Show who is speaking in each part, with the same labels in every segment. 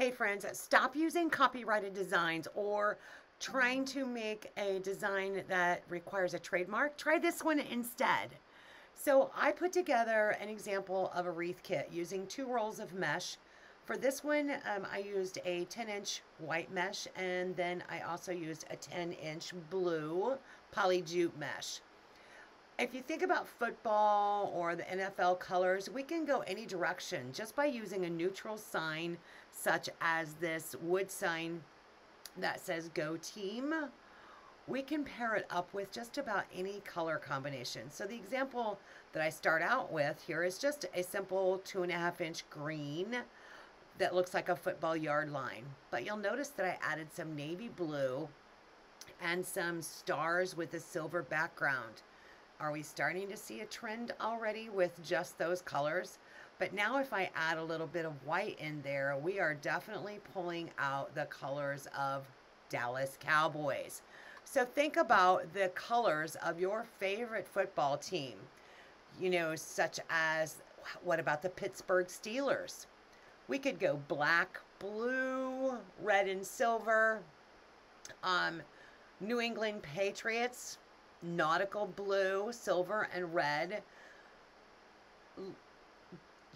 Speaker 1: Hey friends, stop using copyrighted designs or trying to make a design that requires a trademark. Try this one instead. So I put together an example of a wreath kit using 2 rolls of mesh. For this one, I used a 10-inch white mesh, and then I also used a 10-inch blue poly jute mesh. If you think about football or the NFL colors, we can go any direction just by using a neutral sign such as this wood sign that says Go Team. We can pair it up with just about any color combination. So the example that I start out with here is just a simple 2.5-inch green that looks like a football yard line. But you'll notice that I added some navy blue and some stars with a silver background. Are we starting to see a trend already with just those colors? But now if I add a little bit of white in there, we are definitely pulling out the colors of Dallas Cowboys. So think about the colors of your favorite football team, such as, what about the Pittsburgh Steelers? We could go black, blue, red and silver. New England Patriots, nautical blue, silver, and red.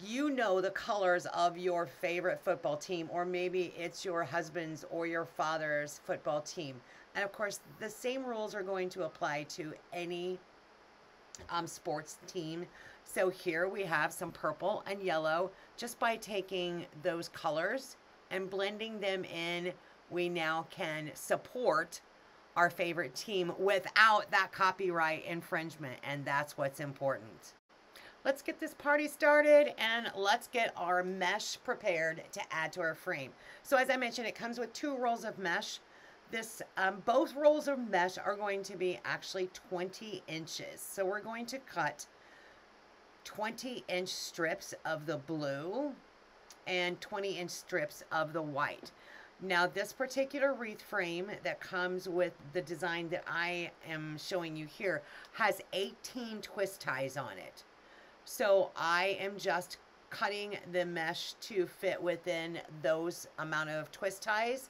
Speaker 1: You know the colors of your favorite football team, or maybe it's your husband's or your father's football team. And of course, the same rules are going to apply to any sports team. So here we have some purple and yellow. Just by taking those colors and blending them in, we now can support our favorite team without that copyright infringement, and that's what's important. Let's get this party started and let's get our mesh prepared to add to our frame. So as I mentioned, it comes with 2 rolls of mesh. Both rolls of mesh are going to be actually 20 inches. So we're going to cut 20-inch strips of the blue and 20-inch strips of the white. Now this particular wreath frame that comes with the design that I am showing you here has 18 twist ties on it. So I am just cutting the mesh to fit within those amount of twist ties.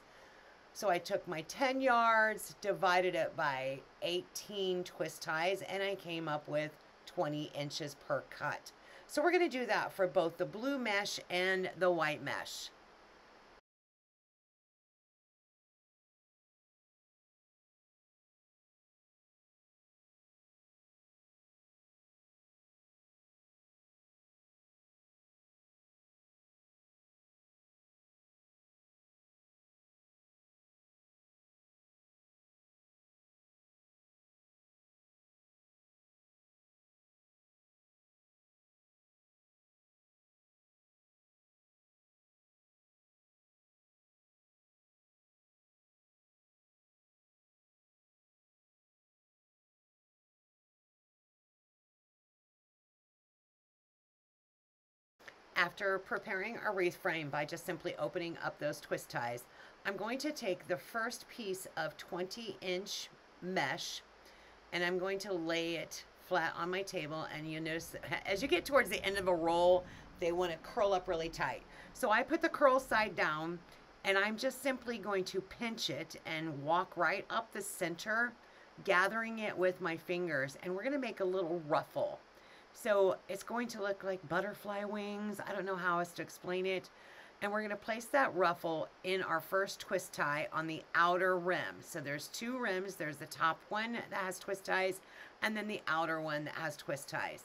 Speaker 1: So I took my 10 yards, divided it by 18 twist ties, and I came up with 20 inches per cut. So we're going to do that for both the blue mesh and the white mesh. After preparing a wreath frame by just simply opening up those twist ties, I'm going to take the first piece of 20-inch mesh and I'm going to lay it flat on my table, and you notice that as you get towards the end of a roll, they want to curl up really tight. So I put the curl side down and I'm just simply going to pinch it and walk right up the center, gathering it with my fingers, and we're going to make a little ruffle. So it's going to look like butterfly wings. I don't know how else to explain it. And we're going to place that ruffle in our first twist tie on the outer rim. So there's 2 rims. There's the top one that has twist ties, and then the outer one that has twist ties.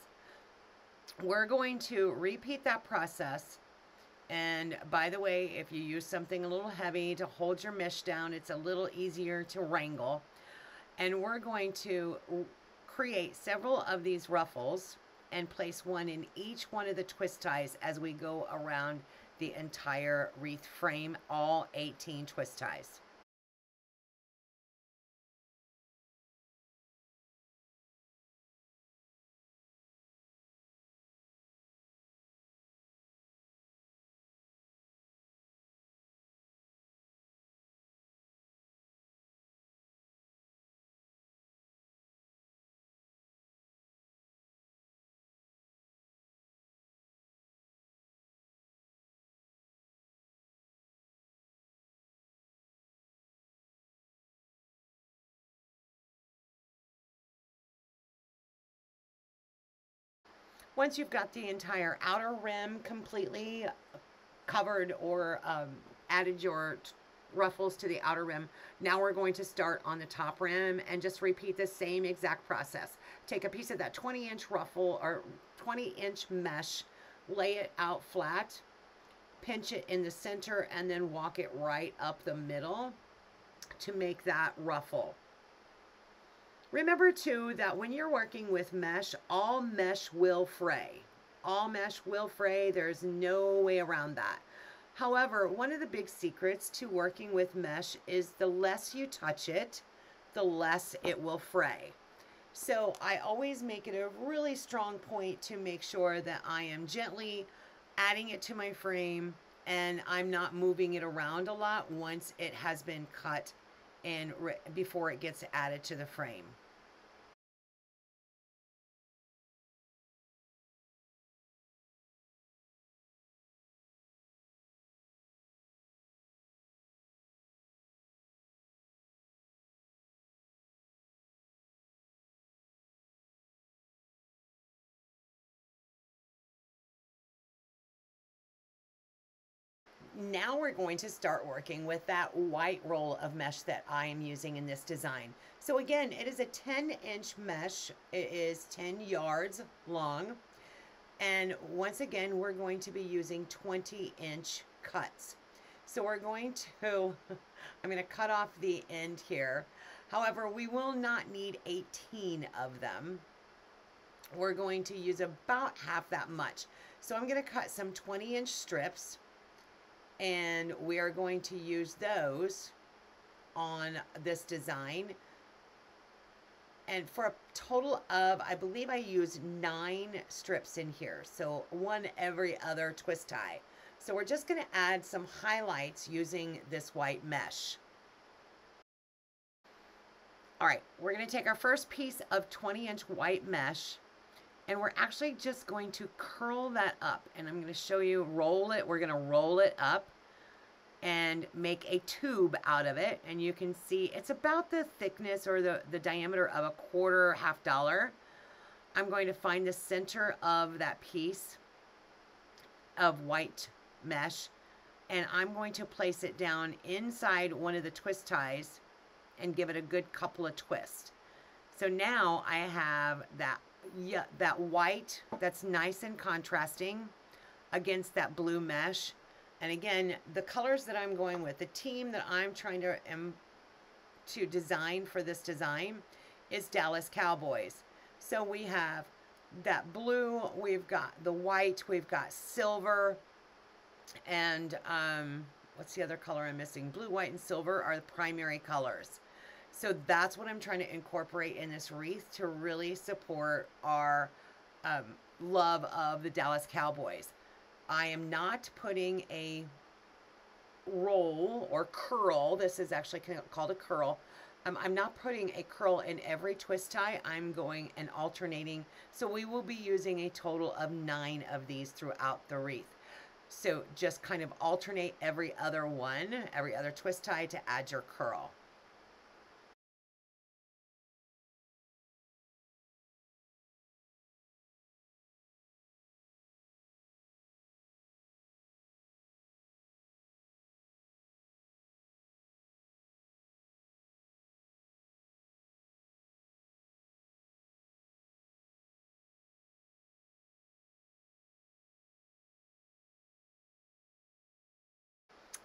Speaker 1: We're going to repeat that process. And by the way, if you use something a little heavy to hold your mesh down, it's a little easier to wrangle. And we're going to create several of these ruffles and place one in each one of the twist ties as we go around the entire wreath frame, all 18 twist ties. Once you've got the entire outer rim completely covered or added your ruffles to the outer rim, now we're going to start on the top rim and just repeat the same exact process. Take a piece of that 20-inch ruffle or 20-inch mesh, lay it out flat, pinch it in the center, and then walk it right up the middle to make that ruffle. Remember too that when you're working with mesh, all mesh will fray. All mesh will fray. There's no way around that. However, one of the big secrets to working with mesh is the less you touch it, the less it will fray. So I always make it a really strong point to make sure that I am gently adding it to my frame and I'm not moving it around a lot once it has been cut and before it gets added to the frame. Now we're going to start working with that white roll of mesh that I am using in this design. So again, it is a 10-inch mesh. It is 10 yards long. And once again, we're going to be using 20-inch cuts. So we're going to, I'm going to cut off the end here. However, we will not need 18 of them. We're going to use about half that much. So I'm going to cut some 20-inch strips, and we are going to use those on this design. And for a total of, I believe I used 9 strips in here. So one every other twist tie. So we're just going to add some highlights using this white mesh. All right, we're going to take our first piece of 20-inch white mesh, and we're actually just going to curl that up. And I'm going to show you, roll it. We're going to roll it up and make a tube out of it. And you can see it's about the thickness or the diameter of a quarter, $half. I'm going to find the center of that piece of white mesh, and I'm going to place it down inside one of the twist ties and give it a good couple of twists. So now I have that white that's nice and contrasting against that blue mesh. And again, the colors that I'm going with, the team that I'm trying to design for this design is Dallas Cowboys. So we have that blue, we've got the white, we've got silver, and what's the other color I'm missing? Blue, white, and silver are the primary colors. So that's what I'm trying to incorporate in this wreath to really support our love of the Dallas Cowboys. I am not putting a roll or curl. This is actually called a curl. I'm not putting a curl in every twist tie. I'm going and alternating. So we will be using a total of 9 of these throughout the wreath. So just kind of alternate every other one, every other twist tie to add your curl.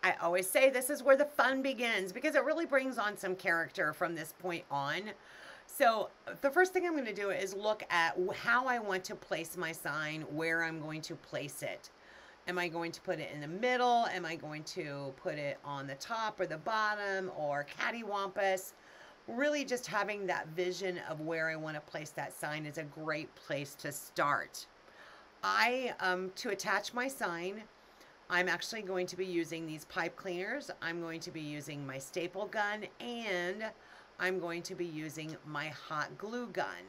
Speaker 1: I always say this is where the fun begins because it really brings on some character from this point on. So the first thing I'm going to do is look at how I want to place my sign, where I'm going to place it. Am I going to put it in the middle? Am I going to put it on the top or the bottom or cattywampus? Really just having that vision of where I want to place that sign is a great place to start. To attach my sign, I'm actually going to be using these pipe cleaners. I'm going to be using my staple gun, and I'm going to be using my hot glue gun.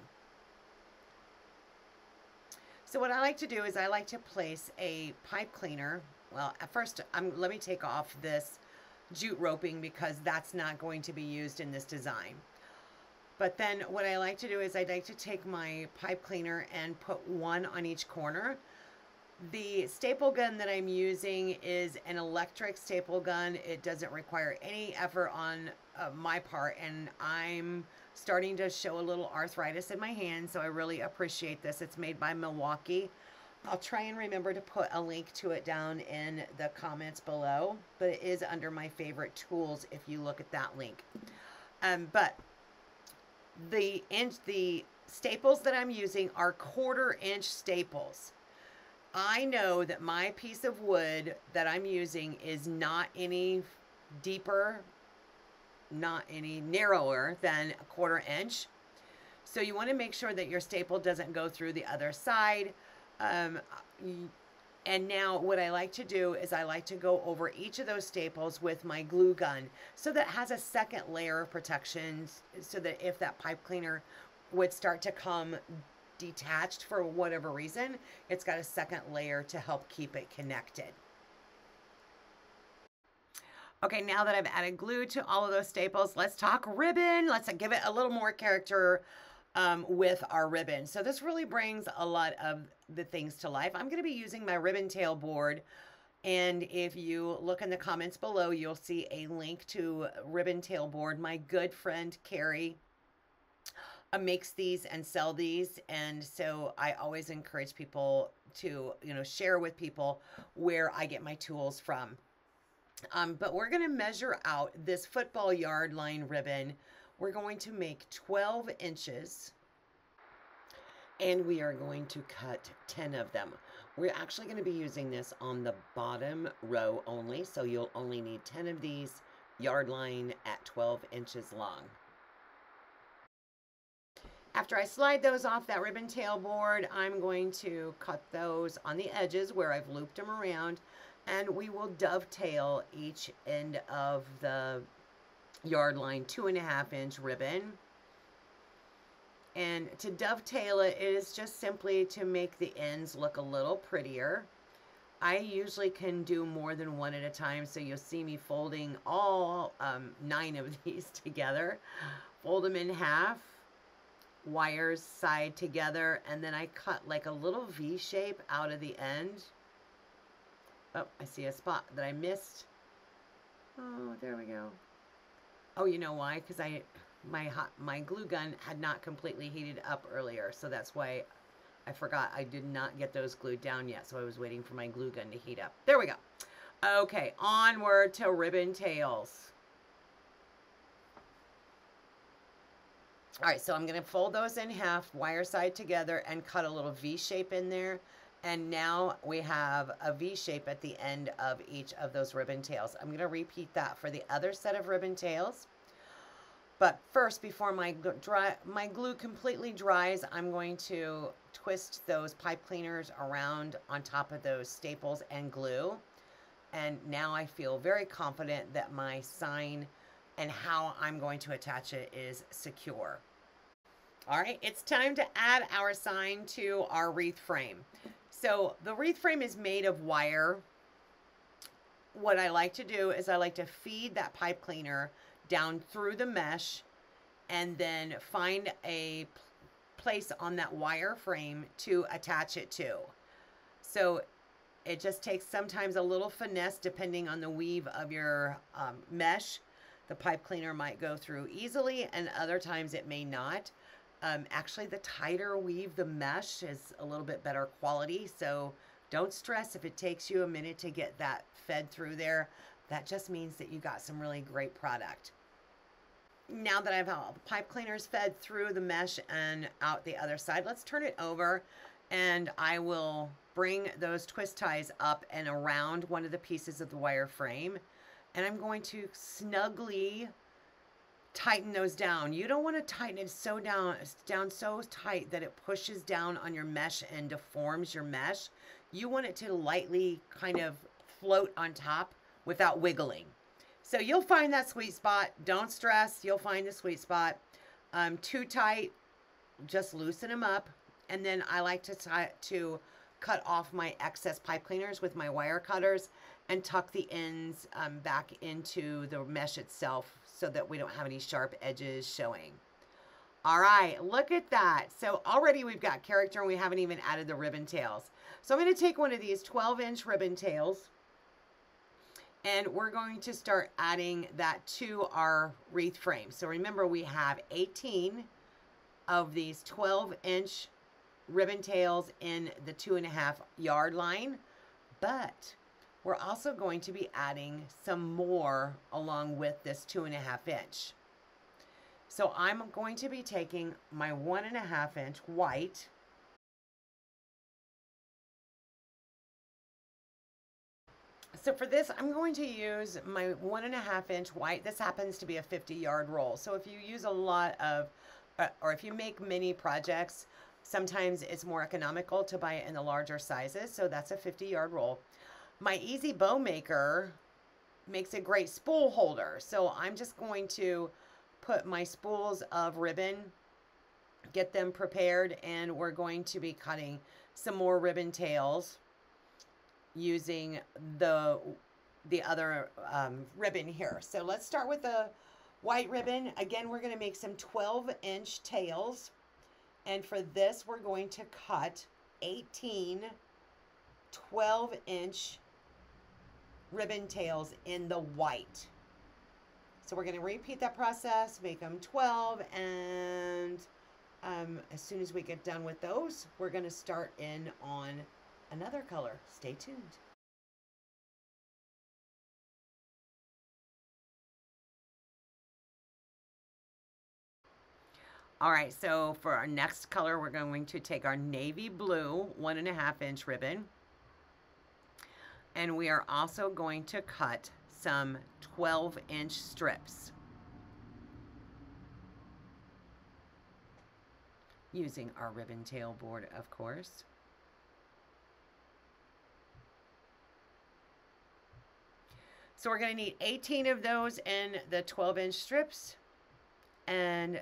Speaker 1: So what I like to do is I like to place a pipe cleaner. Well, at first, let me take off this jute roping because that's not going to be used in this design. But then what I like to do is I like to take my pipe cleaner and put one on each corner. The staple gun that I'm using is an electric staple gun. It doesn't require any effort on my part, and I'm starting to show a little arthritis in my hand, so I really appreciate this. It's made by Milwaukee. I'll try and remember to put a link to it down in the comments below, but it is under my favorite tools if you look at that link. But the staples that I'm using are 1/4 inch staples. I know that my piece of wood that I'm using is not any deeper, not any narrower than 1/4 inch. So you want to make sure that your staple doesn't go through the other side. And now what I like to do is I like to go over each of those staples with my glue gun so that it has a second layer of protection, so that if that pipe cleaner would start to come detached for whatever reason, it's got a second layer to help keep it connected. Okay, now that I've added glue to all of those staples, let's talk ribbon. Let's give it a little more character with our ribbon. So this really brings a lot of the things to life. I'm going to be using my ribbon tail board, and if you look in the comments below, you'll see a link to ribbon tail board. My good friend Carrie makes these and sell these, and so I always encourage people to share with people where I get my tools from. But we're going to measure out this football yard line ribbon. We're going to make 12 inches, and we are going to cut 10 of them. We're actually going to be using this on the bottom row only, so you'll only need 10 of these yard line at 12 inches long. After I slide those off that ribbon tail board, I'm going to cut those on the edges where I've looped them around, and we will dovetail each end of the yard line 2.5 inch ribbon. And to dovetail it is just simply to make the ends look a little prettier. I usually can do more than one at a time, so you'll see me folding all 9 of these together. Fold them in half, wires side together, and then I cut like a little V shape out of the end. Oh, I see a spot that I missed. Oh, there we go. Oh, you know why? Because my glue gun had not completely heated up earlier, so that's why I forgot. I did not get those glued down yet, so I was waiting for my glue gun to heat up. There we go. Okay, onward to ribbon tails. All right, so I'm going to fold those in half, wire side together, and cut a little V shape in there. And now we have a V shape at the end of each of those ribbon tails. I'm going to repeat that for the other set of ribbon tails. But first, before my glue completely dries, I'm going to twist those pipe cleaners around on top of those staples and glue. And now I feel very confident that my sign and how I'm going to attach it is secure. All right, it's time to add our sign to our wreath frame. So the wreath frame is made of wire. What I like to do is I like to feed that pipe cleaner down through the mesh and then find a place on that wire frame to attach it to. So it just takes sometimes a little finesse depending on the weave of your mesh. The pipe cleaner might go through easily, and other times it may not. Actually, the tighter weave the mesh is a little bit better quality, so don't stress if it takes you a minute to get that fed through there. That just means that you got some really great product. Now that I've all the pipe cleaners fed through the mesh and out the other side, let's turn it over, and I will bring those twist ties up and around one of the pieces of the wire frame, and I'm going to snugly tighten those down. You don't want to tighten it so down so tight that it pushes down on your mesh and deforms your mesh. You want it to lightly kind of float on top without wiggling. So you'll find that sweet spot. Don't stress. You'll find the sweet spot. Too tight, just loosen them up. And then I like to cut off my excess pipe cleaners with my wire cutters and tuck the ends back into the mesh itself so that we don't have any sharp edges showing. All right, look at that. So already we've got character and we haven't even added the ribbon tails. So I'm going to take one of these 12-inch ribbon tails and we're going to start adding that to our wreath frame. So remember, we have 18 of these 12-inch ribbon tails in the 2.5 yard line, but we're also going to be adding some more along with this 2.5 inch. So I'm going to be taking my 1.5 inch white, so for this, I'm going to use my 1.5 inch white. This happens to be a 50-yard roll. So if you use a lot of, or if you make many projects, sometimes it's more economical to buy it in the larger sizes. So that's a 50-yard roll. My Easy Bow Maker makes a great spool holder. So I'm just going to put my spools of ribbon, get them prepared, and we're going to be cutting some more ribbon tails using the other ribbon here. So let's start with the white ribbon. Again, we're going to make some 12-inch tails, and for this we're going to cut 18 12-inch ribbon tails in the white. So we're going to repeat that process, make them 12, and as soon as we get done with those, we're going to start in on another color. Stay tuned. All right, so for our next color, we're going to take our navy blue 1.5 inch ribbon, and we are also going to cut some 12-inch strips using our ribbon tail board, of course. So we're going to need 18 of those in the 12-inch strips. And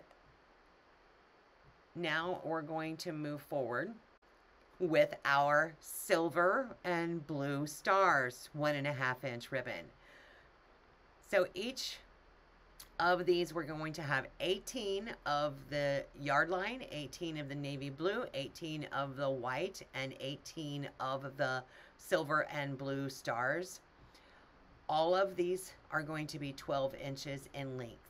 Speaker 1: now we're going to move forward with our silver and blue stars 1.5 inch ribbon. So each of these, we're going to have 18 of the yard line, 18 of the navy blue, 18 of the white, and 18 of the silver and blue stars. All of these are going to be 12 inches in length.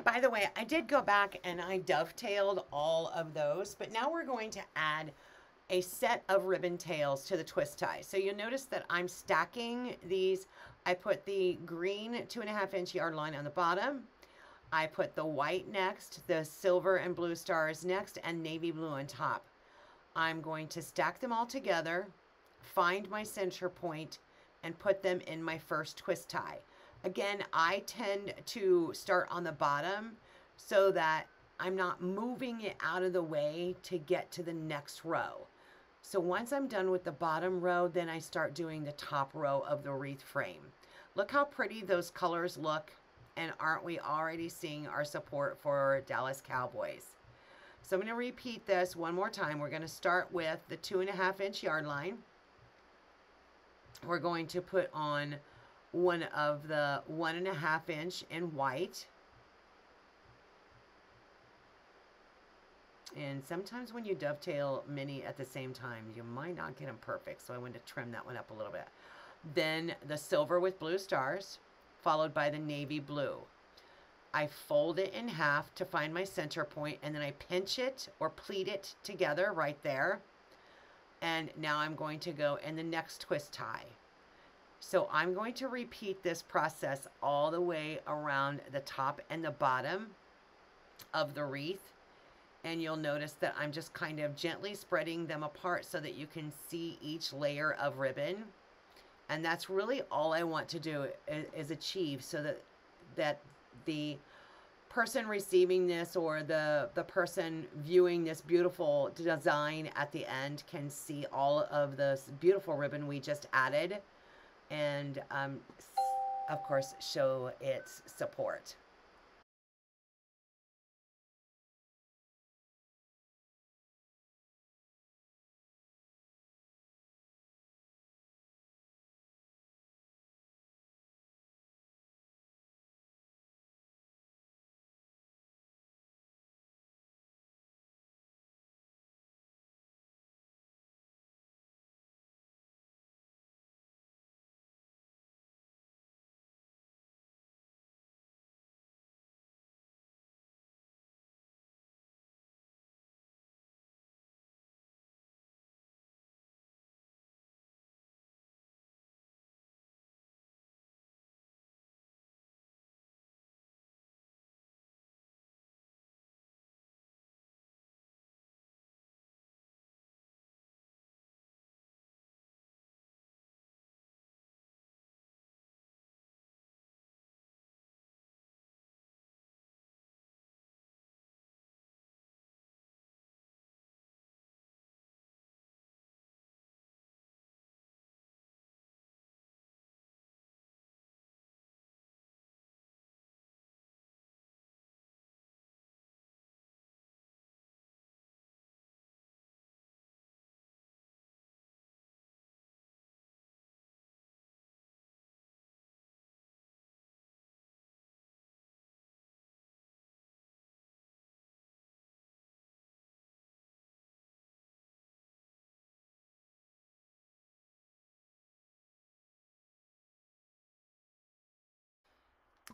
Speaker 1: By the way, I did go back and I dovetailed all of those, but now we're going to add a set of ribbon tails to the twist tie. So you'll notice that I'm stacking these. I put the green 2.5 inch yard line on the bottom. I put the white next, the silver and blue stars next, and navy blue on top. I'm going to stack them all together, find my center point, and put them in my first twist tie. Again, I tend to start on the bottom so that I'm not moving it out of the way to get to the next row. So once I'm done with the bottom row, then I start doing the top row of the wreath frame. Look how pretty those colors look, and aren't we already seeing our support for Dallas Cowboys? So I'm going to repeat this one more time. We're going to start with the 2.5 inch yard line. We're going to put on one of the 1.5 inch in white. And sometimes when you dovetail many at the same time, you might not get them perfect. So I want to trim that one up a little bit. Then the silver with blue stars, followed by the navy blue. I fold it in half to find my center point, and then I pinch it or pleat it together right there. And now I'm going to go in the next twist tie. So I'm going to repeat this process all the way around the top and the bottom of the wreath. And you'll notice that I'm just kind of gently spreading them apart so that you can see each layer of ribbon. And that's really all I want to do is achieve, so that the person receiving this, or the person viewing this beautiful design at the end, can see all of this beautiful ribbon we just added, and of course show its support.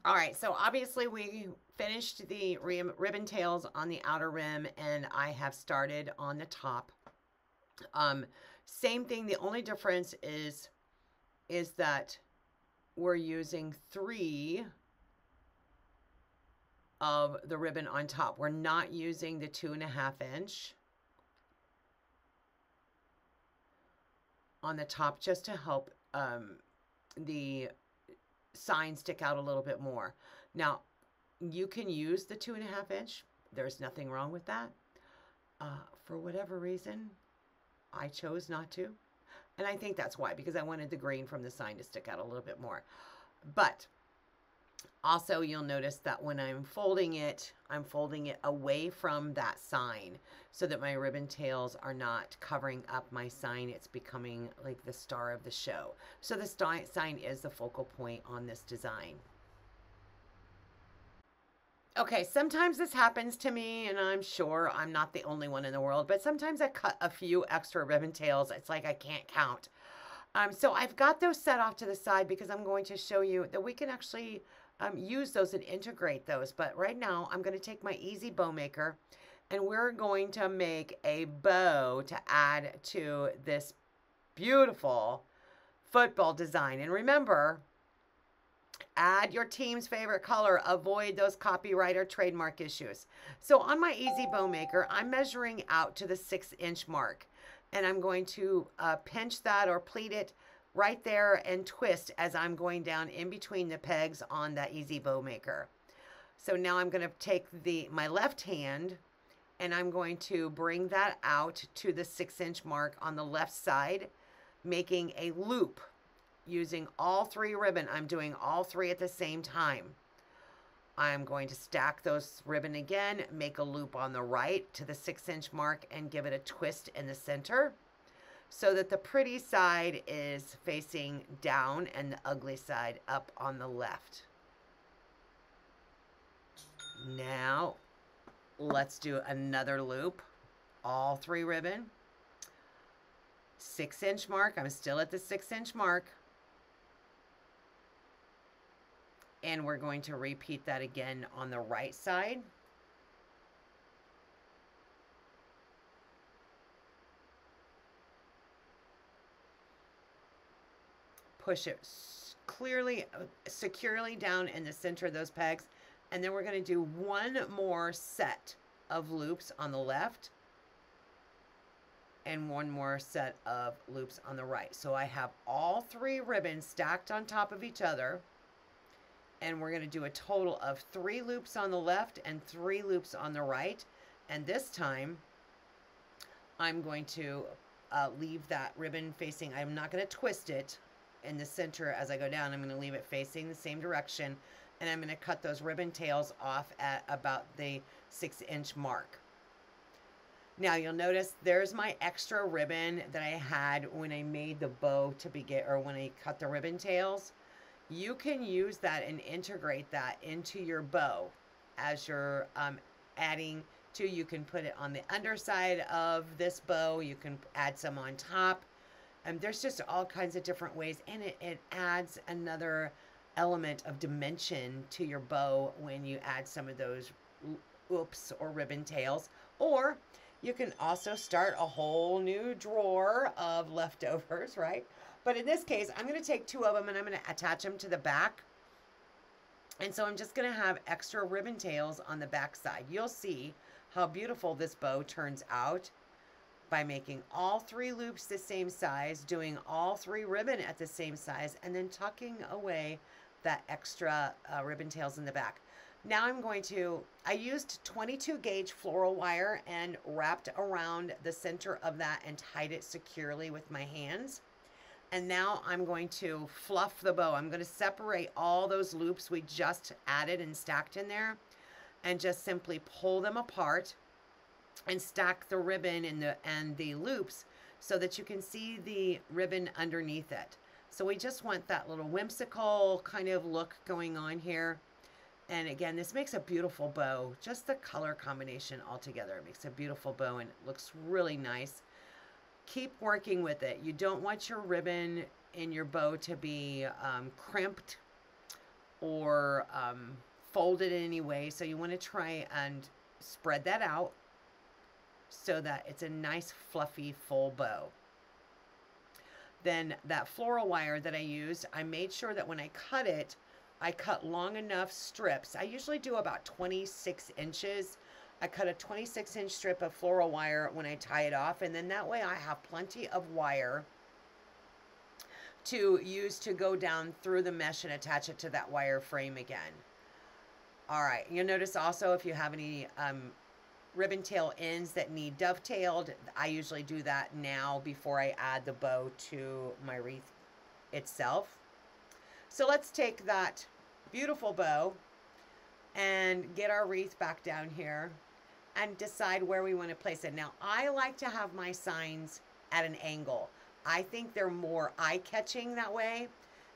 Speaker 1: All right, so obviously we finished the ribbon tails on the outer rim, and I have started on the top. Same thing. The only difference is that we're using 3 of the ribbon on top. We're not using the 2.5 inch on the top, just to help the sign stick out a little bit more. Now, you can use the 2.5 inch. There's nothing wrong with that. For whatever reason, I chose not to. And I think that's why, because I wanted the green from the sign to stick out a little bit more. But also, you'll notice that when I'm folding it away from that sign, so that my ribbon tails are not covering up my sign. It's becoming like the star of the show. So the sign is the focal point on this design. Okay, sometimes this happens to me, and I'm sure I'm not the only one in the world, but sometimes I cut a few extra ribbon tails. It's like I can't count. So I've got those set off to the side, because I'm going to show you that we can actually use those and integrate those. But right now, I'm going to take my Easy Bow Maker, and we're going to make a bow to add to this beautiful football design. And remember, add your team's favorite color. Avoid those copyright or trademark issues. So on my Easy Bow Maker, I'm measuring out to the 6-inch mark. And I'm going to pinch that or pleat it right there and twist as I'm going down in between the pegs on that Easy Bow Maker. So now I'm going to take my left hand, and I'm going to bring that out to the 6-inch mark on the left side, making a loop using all 3 ribbon. I'm doing all 3 at the same time. I'm going to stack those ribbon again, make a loop on the right to the 6-inch mark, and give it a twist in the center, so that the pretty side is facing down and the ugly side up on the left. Now, let's do another loop. All 3 ribbon. 6-inch mark. I'm still at the 6-inch mark. And we're going to repeat that again on the right side. Push it clearly, securely down in the center of those pegs. And then we're going to do one more set of loops on the left. and one more set of loops on the right. So I have all 3 ribbons stacked on top of each other, and we're going to do a total of 3 loops on the left and 3 loops on the right. And this time I'm going to leave that ribbon facing, I'm not going to twist it in the center as I go down. I'm going to leave it facing the same direction, and I'm going to cut those ribbon tails off at about the 6-inch mark. Now you'll notice there's my extra ribbon that I had when I made the bow to begin, or when I cut the ribbon tails. You can use that and integrate that into your bow as you're adding to. You can put it on the underside of this bow. You can add some on top. There's just all kinds of different ways, and it adds another element of dimension to your bow when you add some of those oops or ribbon tails. Or you can also start a whole new drawer of leftovers, right? But in this case, I'm going to take 2 of them and I'm going to attach them to the back. And so I'm just going to have extra ribbon tails on the back side. You'll see how beautiful this bow turns out by making all 3 loops the same size, doing all 3 ribbon at the same size, and then tucking away that extra ribbon tails in the back. Now I used 22 gauge floral wire and wrapped around the center of that and tied it securely with my hands. And now I'm going to fluff the bow. I'm going to separate all those loops we just added and stacked in there, and just simply pull them apart and stack the ribbon and the loops so that you can see the ribbon underneath it. So we just want that little whimsical kind of look going on here. And again, this makes a beautiful bow. Just the color combination altogether makes a beautiful bow, and it looks really nice. Keep working with it. You don't want your ribbon in your bow to be crimped or folded in any way. So you want to try and spread that out so that it's a nice fluffy full bow. Then that floral wire that I used, I made sure that when I cut it, I cut long enough strips. I usually do about 26 inches. I cut a 26-inch strip of floral wire when I tie it off, and then that way I have plenty of wire to use to go down through the mesh and attach it to that wire frame again. All right, you'll notice also if you have any ribbon tail ends that need dovetailed, I usually do that now before I add the bow to my wreath itself. So let's take that beautiful bow and get our wreath back down here and decide where we want to place it. Now, I like to have my signs at an angle. I think they're more eye-catching that way.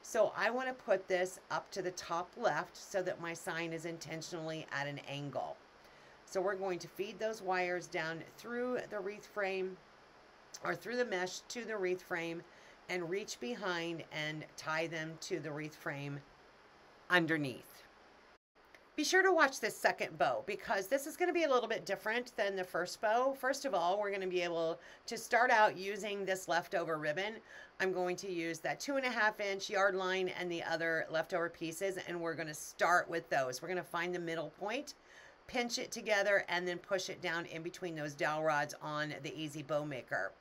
Speaker 1: So I want to put this up to the top left so that my sign is intentionally at an angle. So we're going to feed those wires down through the wreath frame, or through the mesh to the wreath frame, and reach behind and tie them to the wreath frame underneath. Be sure to watch this second bow, because this is going to be a little bit different than the first bow. First of all, we're going to be able to start out using this leftover ribbon. I'm going to use that 2.5-inch yard line and the other leftover pieces, and we're going to start with those. We're going to find the middle point, pinch it together, and then push it down in between those dowel rods on the Easy Bow Maker.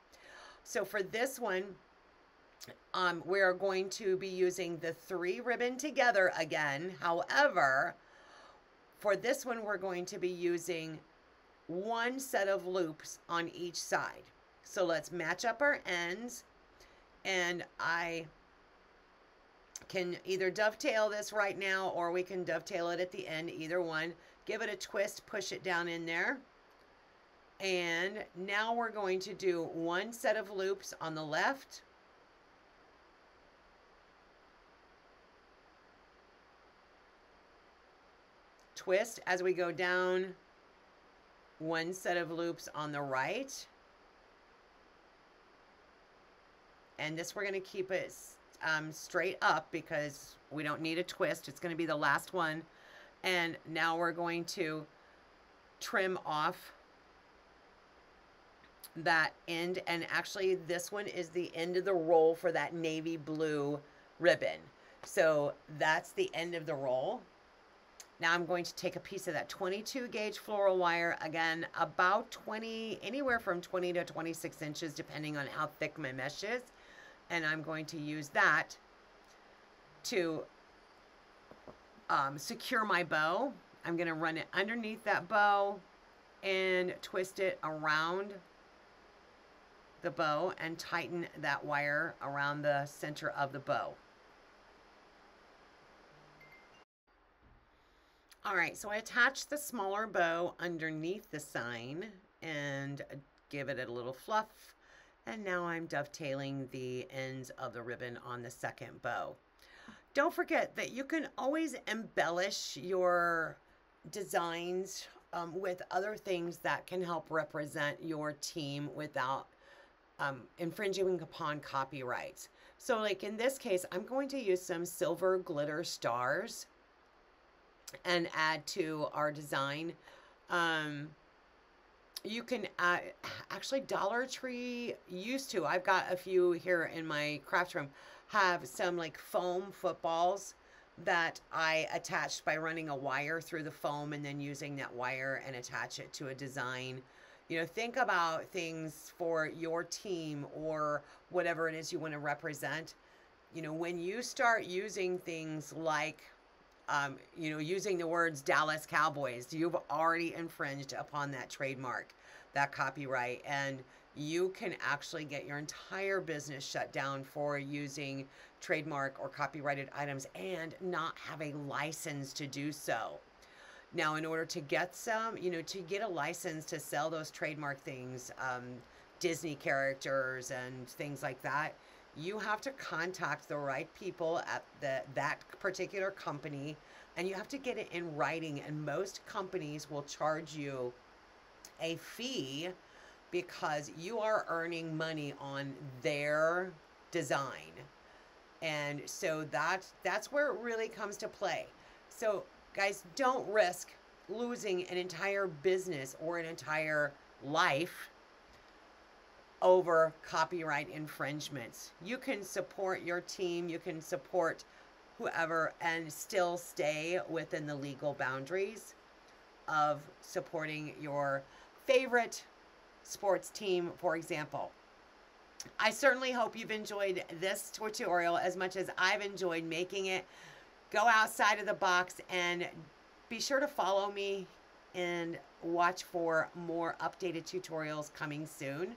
Speaker 1: So for this one, we're going to be using the 3 ribbon together again. However, for this one, we're going to be using 1 set of loops on each side. So let's match up our ends, and I can either dovetail this right now, or we can dovetail it at the end, either one. Give it a twist, push it down in there. And now we're going to do 1 set of loops on the left, twist as we go down, 1 set of loops on the right, and this we're going to keep it straight up because we don't need a twist. It's going to be the last one. And now we're going to trim off that end, and actually this one is the end of the roll for that navy blue ribbon. So that's the end of the roll. Now I'm going to take a piece of that 22 gauge floral wire, again, about 20, anywhere from 20 to 26 inches, depending on how thick my mesh is. And I'm going to use that to secure my bow. I'm going to run it underneath that bow and twist it around the bow and tighten that wire around the center of the bow. All right, so I attached the smaller bow underneath the sign and give it a little fluff. And now I'm dovetailing the ends of the ribbon on the second bow. Don't forget that you can always embellish your designs with other things that can help represent your team without infringing upon copyrights. So like in this case, I'm going to use some silver glitter stars and add to our design. You can add, actually Dollar Tree used to, I've got a few here in my craft room, have some like foam footballs that I attached by running a wire through the foam and then using that wire and attach it to a design. You know, think about things for your team or whatever it is you want to represent. You know, when you start using things like, you know, using the words Dallas Cowboys, you've already infringed upon that trademark, that copyright, and you can actually get your entire business shut down for using trademark or copyrighted items and not have a license to do so. Now, in order to get some, you know, to get a license to sell those trademark things, Disney characters and things like that, you have to contact the right people at that particular company, and you have to get it in writing. And most companies will charge you a fee because you are earning money on their design. And so that's where it really comes to play. So guys, don't risk losing an entire business or an entire life over copyright infringements. You can support your team, you can support whoever, and still stay within the legal boundaries of supporting your favorite sports team, for example. I certainly hope you've enjoyed this tutorial as much as I've enjoyed making it. Go outside of the box and be sure to follow me and watch for more updated tutorials coming soon.